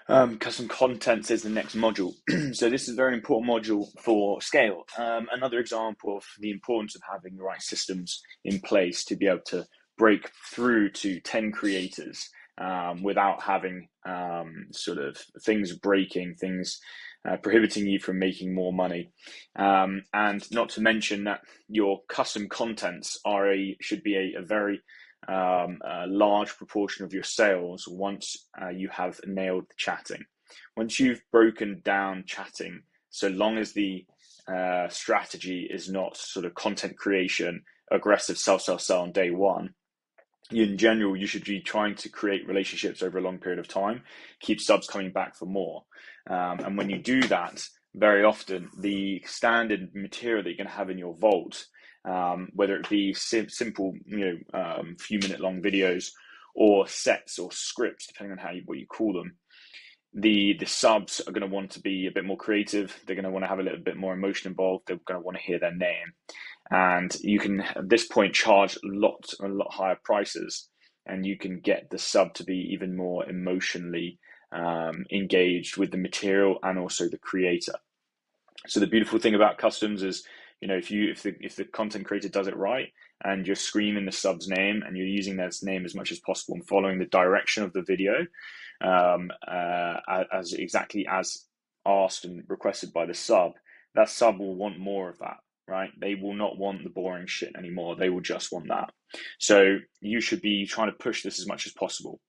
Custom contents is the next module. So this is a very important module for scale. Another example of the importance of having the right systems in place to be able to break through to 10 creators without having sort of things breaking, things prohibiting you from making more money. And not to mention that your custom contents should be a very a large proportion of your sales once you have nailed the chatting. Once you've broken down chatting, so long as the strategy is not sort of content creation, aggressive sell on day one, in general, you should be trying to create relationships over a long period of time, keep subs coming back for more. And when you do that, very often the standard material that you're going to have in your vault, whether it be simple, few minute long videos or sets or scripts, depending on what you call them, the subs are going to want to be a bit more creative. They're going to want to have a little bit more emotion involved. They're going to want to hear their name. And you can, at this point, charge a lot higher prices, and you can get the sub to be even more emotionally engaged with the material and also the creator. So the beautiful thing about customs is, if the content creator does it right and you're screaming the sub's name and you're using their name as much as possible and following the direction of the video as exactly as asked and requested by the sub, that sub will want more of that. Right? They will not want the boring shit anymore. They will just want that. So you should be trying to push this as much as possible.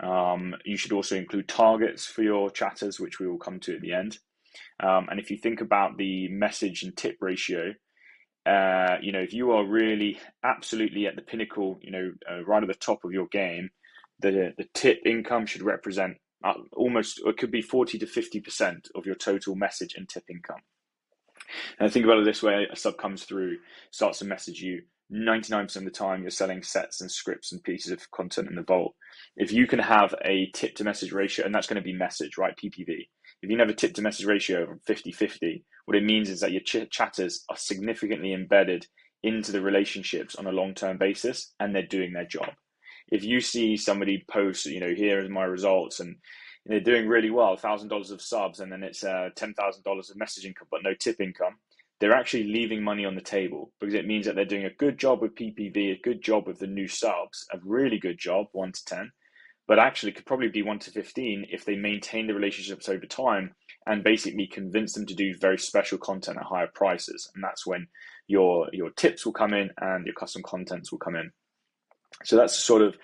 You should also include targets for your chatters, which we will come to at the end. And if you think about the message and tip ratio, if you are really absolutely at the pinnacle, right at the top of your game, the tip income should represent almost, it could be 40 to 50% of your total message and tip income. And think about it this way: a sub comes through, starts to message you. 99% of the time, you're selling sets and scripts and pieces of content in the vault. If you can have a tip to message ratio, and that's going to be message, right? PPV. If you have a tip to message ratio of 50-50, what it means is that your chatters are significantly embedded into the relationships on a long-term basis, and they're doing their job. If you see somebody post, here is my results, and they're doing really well, $1,000 of subs, and then it's $10,000 of message income, but no tip income, they're actually leaving money on the table, because it means that they're doing a good job with PPV, a good job with the new subs, a really good job, 1 to 10, but actually could probably be 1 to 15 if they maintain the relationships over time and basically convince them to do very special content at higher prices. And that's when your tips will come in and your custom contents will come in. So that's sort of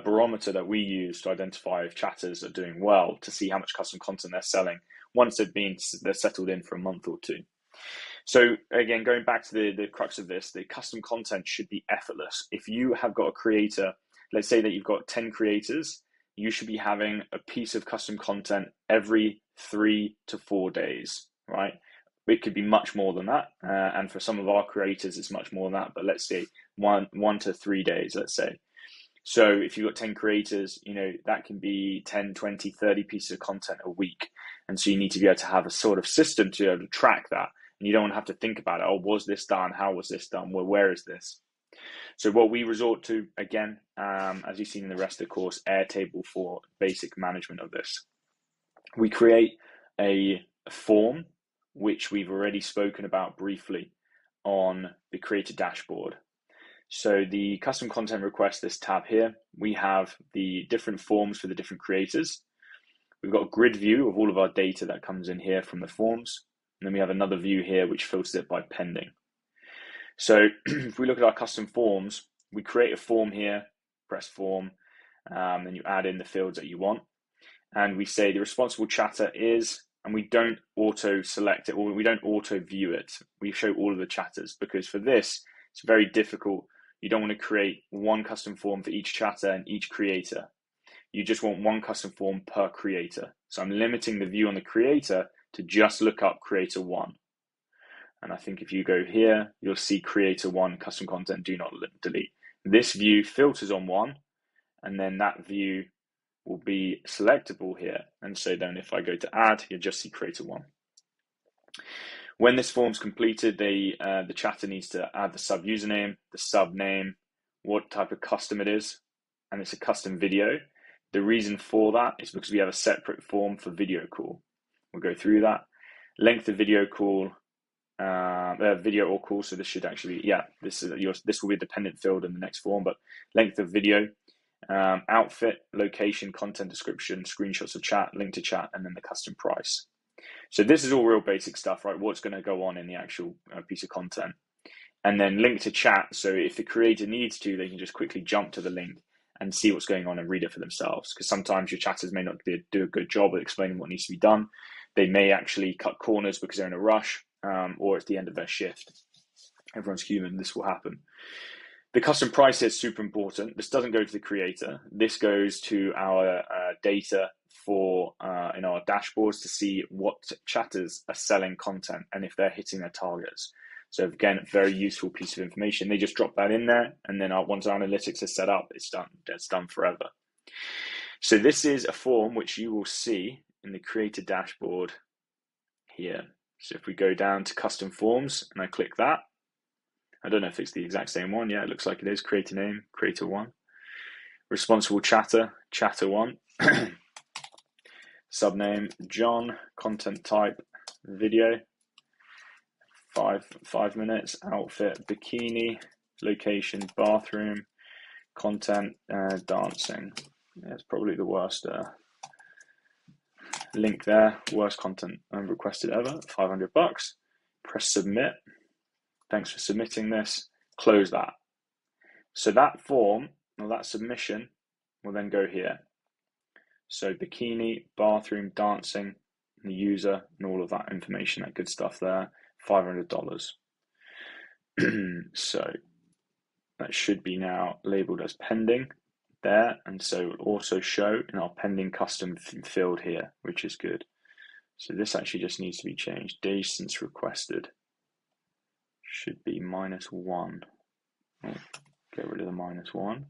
barometer that we use to identify if chatters are doing well, to see how much custom content they're selling once they're settled in for a month or two. So again, going back to the crux of this, the custom content should be effortless. If you have got a creator, let's say that you've got 10 creators, you should be having a piece of custom content every 3 to 4 days, right? It could be much more than that. And for some of our creators, it's much more than that. But let's say one to 3 days, let's say. So if you've got 10 creators, that can be 10, 20, 30 pieces of content a week. And so you need to be able to have a sort of system to be able to track that. And you don't want to have to think about it. Oh, was this done? How was this done? Well, where is this? So what we resort to, again, as you've seen in the rest of the course, Airtable for basic management of this. We create a form, which we've already spoken about briefly on the creator dashboard. So the custom content request, this tab here, we have the different forms for the different creators. We've got a grid view of all of our data that comes in here from the forms. And then we have another view here which filters it by pending. So if we look at our custom forms, we create a form here, press form, then you add in the fields that you want. And we say the responsible chatter is, and we don't auto select it, or we don't auto view it. We show all of the chatters, because for this, it's very difficult. You don't want to create one custom form for each chatter and each creator. You just want one custom form per creator. So I'm limiting the view on the creator to just look up creator 1. And I think if you go here, you'll see creator 1, custom content, do not delete. This view filters on 1, and then that view will be selectable here. And so then if I go to add, you'll just see creator 1. When this form's completed, the chatter needs to add the sub username, the sub name, what type of custom it is, and it's a custom video. The reason for that is because we have a separate form for video call. We'll go through that. Length of video call, video or call. So this should actually, yeah, this will be a dependent field in the next form, but length of video, outfit, location, content description, screenshots of chat, link to chat, and then the custom price. So this is all real basic stuff, right? What's going to go on in the actual piece of content. And then link to chat. So if the creator needs to, they can just quickly jump to the link and see what's going on and read it for themselves. Because sometimes your chatters may not do a good job at explaining what needs to be done. They may actually cut corners because they're in a rush, or it's the end of their shift. Everyone's human. This will happen. The custom price is super important. This doesn't go to the creator. This goes to our data for in our dashboards to see what chatters are selling content and if they're hitting their targets. So again, very useful piece of information. They just drop that in there, and then once our analytics is set up, it's done. It's done forever. So this is a form which you will see in the creator dashboard here. So if we go down to custom forms and I click that, I don't know if it's the exact same one. Yeah, it looks like it is. Creator name, creator one. Responsible chatter, chatter one. Subname, John. Content type, video. 5 minutes. Outfit, bikini. Location, bathroom. Content, dancing. Yeah, it's probably the worst link there. Worst content requested ever. $500. Press submit. Thanks for submitting this. Close that. So that form, or that submission, will then go here. So bikini, bathroom, dancing, the user, and all of that information, that good stuff there. $500. So that should be now labeled as pending there, and so it will also show in our pending custom field here, which is good. So this actually just needs to be changed. Days since requested should be -1. Oh, get rid of the -1.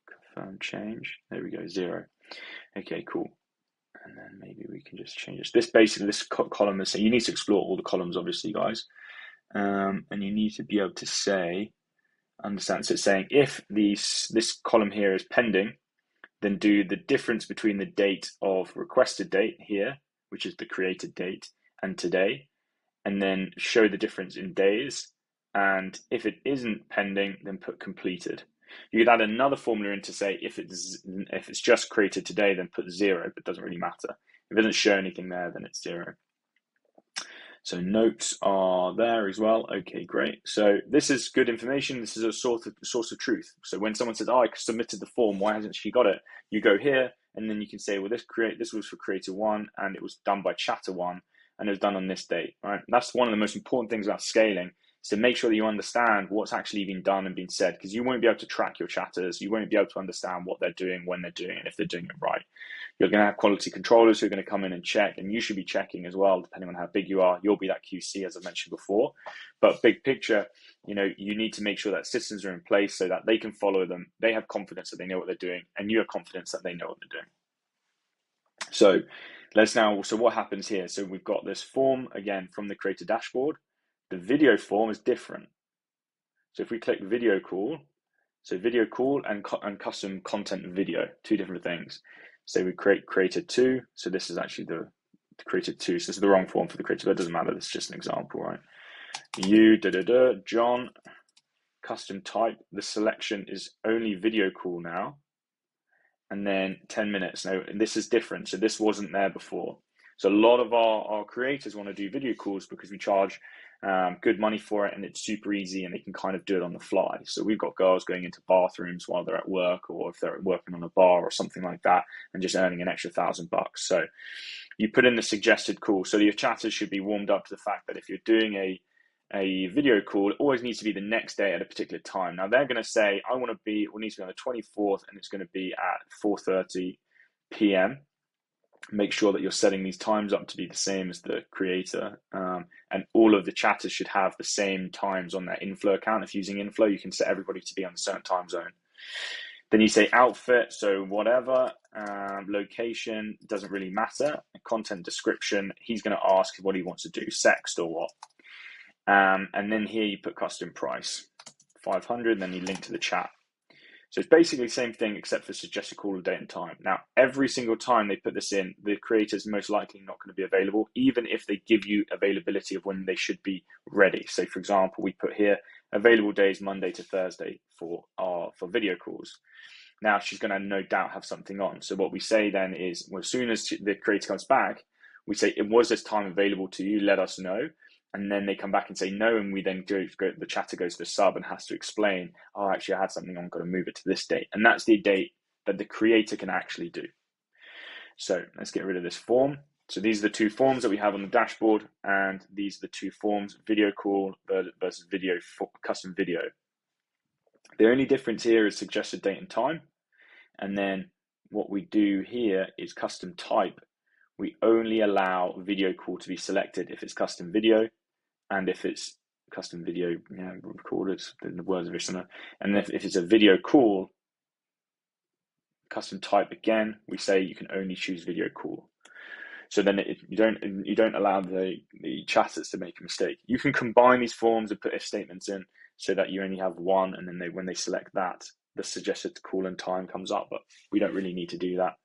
Confirm change. There we go, 0. Okay, cool. And then maybe we can just change this. This column is saying you need to explore all the columns, obviously, guys. And you need to be able to say, understand. So it's saying if this column here is pending, then do the difference between the date of requested date here, which is the created date, and today, and then show the difference in days. And if it isn't pending, then put completed. You could add another formula in to say if it's just created today, then put 0, but it doesn't really matter. If it doesn't show anything there, then it's 0. So notes are there as well. Okay, great. So this is good information. This is a source of truth. So when someone says, "Oh, I submitted the form, why hasn't she got it?" You go here, and then you can say, "Well, this was for creator 1, and it was done by chatter 1, and it was done on this date." Right? That's one of the most important things about scaling. So make sure that you understand what's actually been done and been said, because you won't be able to track your chatters. You won't be able to understand what they're doing, when they're doing it, and if they're doing it right. You're going to have quality controllers who are going to come in and check, and you should be checking as well, depending on how big you are. You'll be that QC, as I mentioned before. But big picture, you need to make sure that systems are in place so that they can follow them. They have confidence that they know what they're doing, and you have confidence that they know what they're doing. So what happens here? So we've got this form, again, from the creator dashboard. The video form is different. So if we click video call, so video call and custom content video, 2 different things. So we create creator 2. So this is actually the creator 2. So this is the wrong form for the creator, but it doesn't matter. This is just an example, right? John, custom type. The selection is only video call now. And then 10 minutes. Now, and this is different. So this wasn't there before. So a lot of our creators want to do video calls because we charge good money for it, and it's super easy, and they can kind of do it on the fly. So we've got girls going into bathrooms while they're at work, or if they're working on a bar or something like that, and just earning an extra $1,000. So you put in the suggested call. So your chatters should be warmed up to the fact that if you're doing a video call, it always needs to be the next day at a particular time. Now they're going to say, it needs to be on the 24th, and it's going to be at 4:30 p.m. Make sure that you're setting these times up to be the same as the creator, and all of the chatters should have the same times on their inflow account. If using inflow, you can set everybody to be on a certain time zone. Then you say outfit, so whatever. Location doesn't really matter. Content description, he's going to ask what he wants to do, sext or what. And then here you put custom price, 500, then you link to the chat. So it's basically the same thing except for suggested call date and time. Now, every single time they put this in, the creator's most likely not going to be available, even if they give you availability of when they should be ready. So for example, we put here available days Monday to Thursday for video calls. Now she's going to no doubt have something on. So what we say then is, well, as soon as the creator comes back, we say, was this time available to you? Let us know. And then they come back and say no, and we then the chatter goes to the sub and has to explain, oh, actually I had something on, got to move it to this date. And that's the date that the creator can actually do. So let's get rid of this form. So these are the two forms that we have on the dashboard, and these are the two forms, video call versus video custom video. The only difference here is suggested date and time. And then what we do here is custom type. We only allow video call to be selected if it's custom video, and if it's custom video recorded, then the words are very similar. And if it's a video call, custom type again, we say you can only choose video call. So then you don't allow the chatters to make a mistake. You can combine these forms and put if statements in so that you only have one, and then when they select that, the suggested call and time comes up, but we don't really need to do that.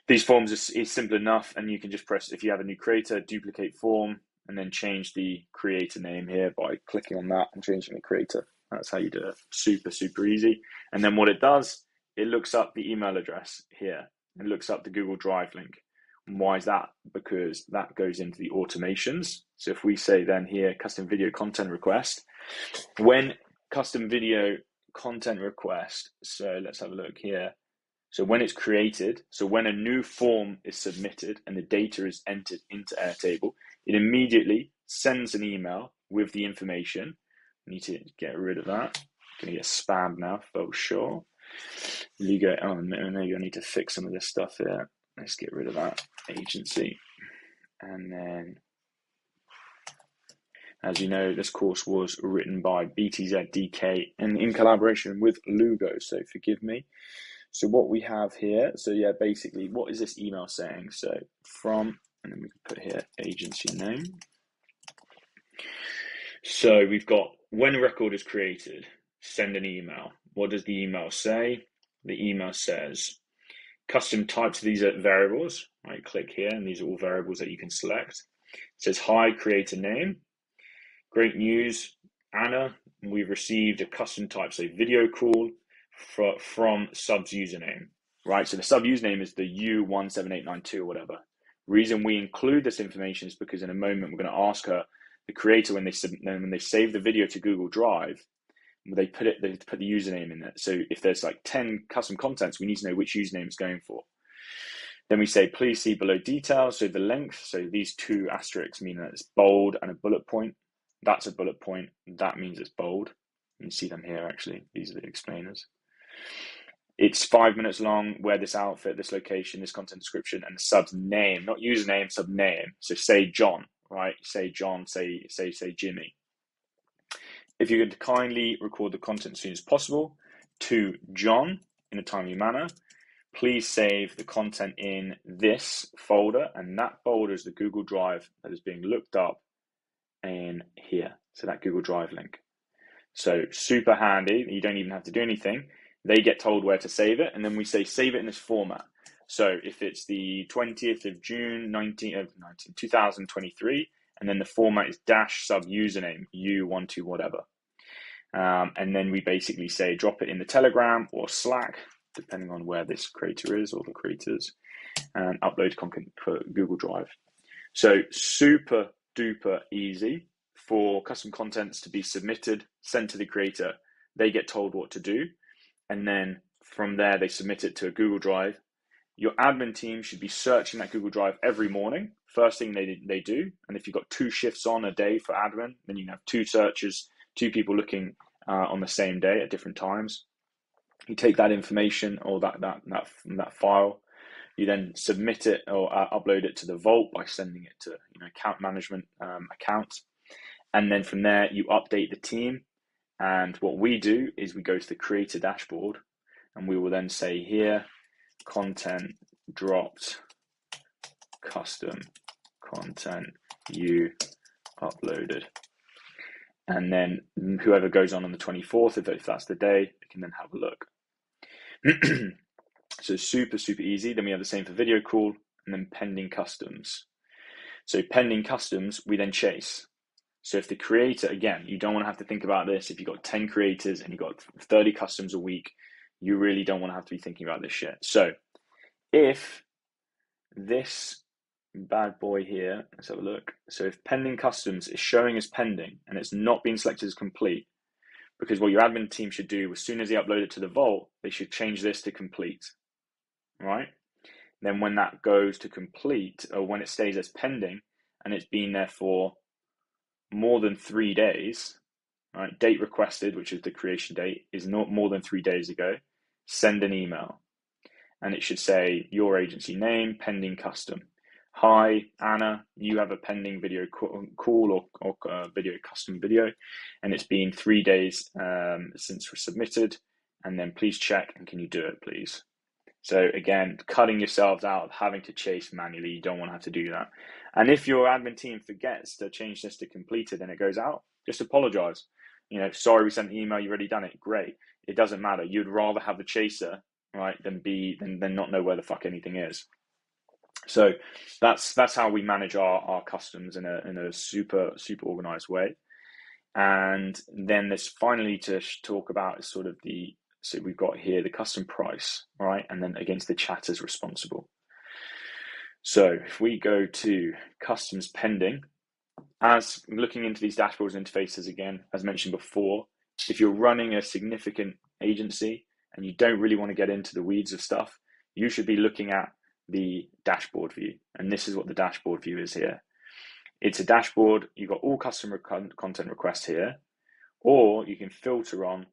These forms is simple enough, and you can just press, if you have a new creator, duplicate form, and then change the creator name here by clicking on that and changing the creator. That's how you do it. Super, super easy. And then what it does, it looks up the email address here. It looks up the Google Drive link. And why is that? Because that goes into the automations. So if we say then here, custom video content request, when custom video content request, so let's have a look here. So when it's created, so when a new form is submitted and the data is entered into Airtable, it immediately sends an email with the information. I need to get rid of that. I'm going to get spammed now for sure. Legal, oh, maybe I need to fix some of this stuff here. Let's get rid of that agency. And then, as you know, this course was written by BTZ DK and in collaboration with Lugo, so forgive me. So what we have here, so yeah, basically, what is this email saying? So from, and then we can put here agency name. So we've got when a record is created, send an email. What does the email say? The email says custom types. These are variables. Right, click here, and these are all variables that you can select. It says hi, creator name. Great news, Anna. We've received a custom type, so video call from sub's username. Right, so the sub username is the U17892 or whatever. Reason we include this information is because in a moment we're going to ask her, the creator, when they save the video to Google Drive, they put the username in it. So if there's like 10 custom contents, we need to know which username it's going for. Then we say, please see below details. So the length, so these two asterisks mean that it's bold and a bullet point. That's a bullet point. That means it's bold. You can see them here, actually. These are the explainers. It's 5 minutes long, wear this outfit, this location, this content description, and the sub's name, not username, sub name. So say John, right? Say John, say Jimmy. If you're going to kindly record the content as soon as possible to John in a timely manner, please save the content in this folder, and that folder is the Google Drive that is being looked up in here. So that Google Drive link. So super handy. You don't even have to do anything. They get told where to save it, and then we say save it in this format. So if it's the 20th of June 2023, and then the format is dash sub username U12 whatever. And then we basically say drop it in the Telegram or Slack, depending on where this creator is or the creators, and upload content for Google Drive. So super duper easy for custom contents to be submitted, sent to the creator. They get told what to do, and then from there they submit it to a Google Drive. Your admin team should be searching that Google Drive every morning. First thing they do, and if you've got 2 shifts on a day for admin, then you can have 2 searchers, 2 people looking on the same day at different times. You take that information or that file, you then submit it or upload it to the vault by sending it to account management account, and then from there you update the team. And what we do is we go to the creator dashboard, and we will then say here, content dropped, custom content you uploaded. And then whoever goes on the 24th, if that's the day, they can then have a look. So super, super easy. Then we have the same for video call, and then pending customs. So pending customs, we then chase. So if the creator, again, you don't want to have to think about this. If you've got 10 creators and you've got 30 customs a week, you really don't want to have to be thinking about this shit. So if this bad boy here, let's have a look. So if pending customs is showing as pending and it's not being selected as complete, because what your admin team should do, as soon as they upload it to the vault, they should change this to complete, right? Then when that goes to complete, or when it stays as pending and it's been there for more than 3 days, right? Date requested, which is the creation date, is not more than 3 days ago. Send an email, and it should say your agency name, pending custom. Hi, Anna, you have a pending video call or video custom video, and it's been 3 days since we're submitted, and then please check, and can you do it, please? So again, cutting yourselves out of having to chase manually. You don't want to have to do that. And if your admin team forgets to change this to completed and it goes out, just apologize. Sorry, we sent the email, you've already done it. Great. It doesn't matter. You'd rather have the chaser, right, than not know where the fuck anything is. So that's how we manage our customs in a super, super organized way. And then there's finally to talk about is sort of so we've got here the custom price, right? And then against the chatters responsible. So if we go to customs pending, as looking into these dashboards and interfaces again, as mentioned before, if you're running a significant agency and you don't really want to get into the weeds of stuff, you should be looking at the dashboard view. And this is what the dashboard view is here. It's a dashboard. You've got all customer content requests here, or you can filter on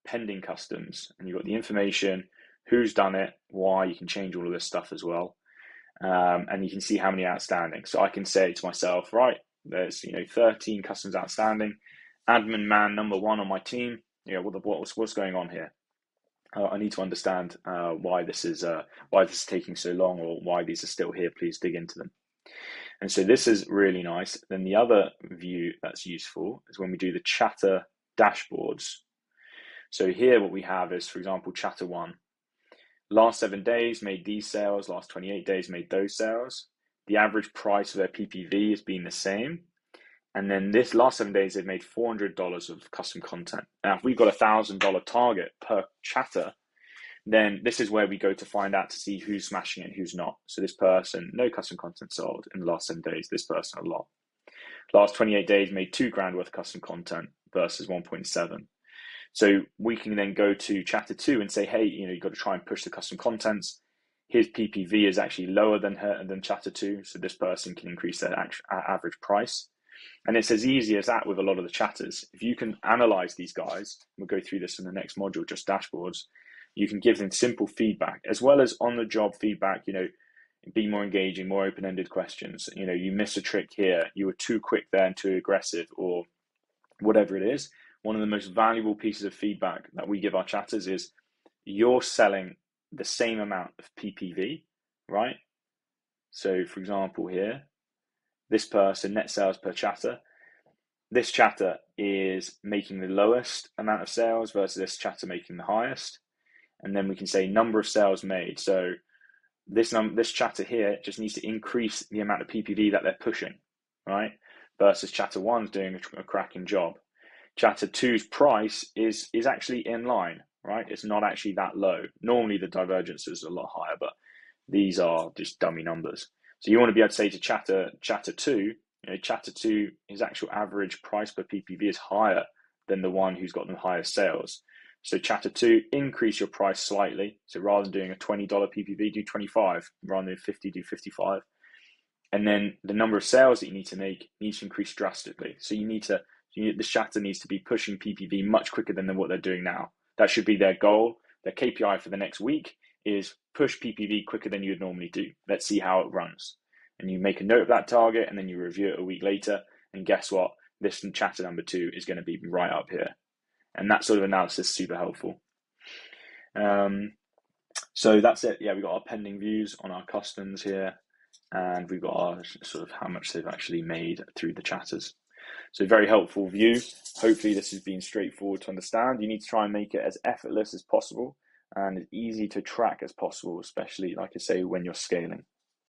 pending customs, and you've got the information, who's done it, why. You can change all of this stuff as well, and you can see how many outstanding. So I can say to myself, right, there's 13 customs outstanding. Admin man number 1 on my team. What's going on here? I need to understand why this is taking so long, or why these are still here. Please dig into them. And so this is really nice. Then the other view that's useful is when we do the chatter dashboards. So here what we have is, for example, chatter 1. Last 7 days made these sales, last 28 days made those sales. The average price of their PPV has been the same. And then this last 7 days, they've made $400 of custom content. Now, if we've got a $1,000 target per chatter, then this is where we go to find out to see who's smashing it and who's not. So this person, no custom content sold in the last 7 days. This person, a lot. Last 28 days made $2,000 worth of custom content versus 1.7. So we can then go to chatter 2 and say, hey, you've got to try and push the custom contents. His PPV is actually lower than chatter 2. So this person can increase their average price. And it's as easy as that with a lot of the chatters. If you can analyze these guys, we'll go through this in the next module, just dashboards, you can give them simple feedback as well as on-the-job feedback, be more engaging, more open-ended questions. You miss a trick here, you were too quick there and too aggressive, or whatever it is. One of the most valuable pieces of feedback that we give our chatters is you're selling the same amount of PPV, right? So for example here, this person, net sales per chatter, this chatter is making the lowest amount of sales versus this chatter making the highest. And then we can say number of sales made. So this chatter here just needs to increase the amount of PPV that they're pushing, right? Versus chatter 1's doing a cracking job. Chatter 2's price is actually in line, right? It's not actually that low. Normally the divergence is a lot higher, but these are just dummy numbers. So you want to be able to say to chatter 2, chatter 2, his actual average price per PPV is higher than the one who's got the highest sales. So chatter 2, increase your price slightly. So rather than doing a $20 PPV, do 25. Rather than 50, do 55. And then the number of sales that you need to make needs to increase drastically. So this chatter needs to be pushing PPV much quicker than what they're doing now. That should be their goal. Their KPI for the next week is push PPV quicker than you would normally do. Let's see how it runs. And you make a note of that target, and then you review it a week later. And guess what? This chatter number 2 is going to be right up here. And that sort of analysis is super helpful. So that's it. Yeah, we've got our pending views on our customs here, and we've got our sort of how much they've actually made through the chatters. So very helpful view. Hopefully this has been straightforward to understand. You need to try and make it as effortless as possible. and as easy to track as possible, especially, like I say, when you're scaling.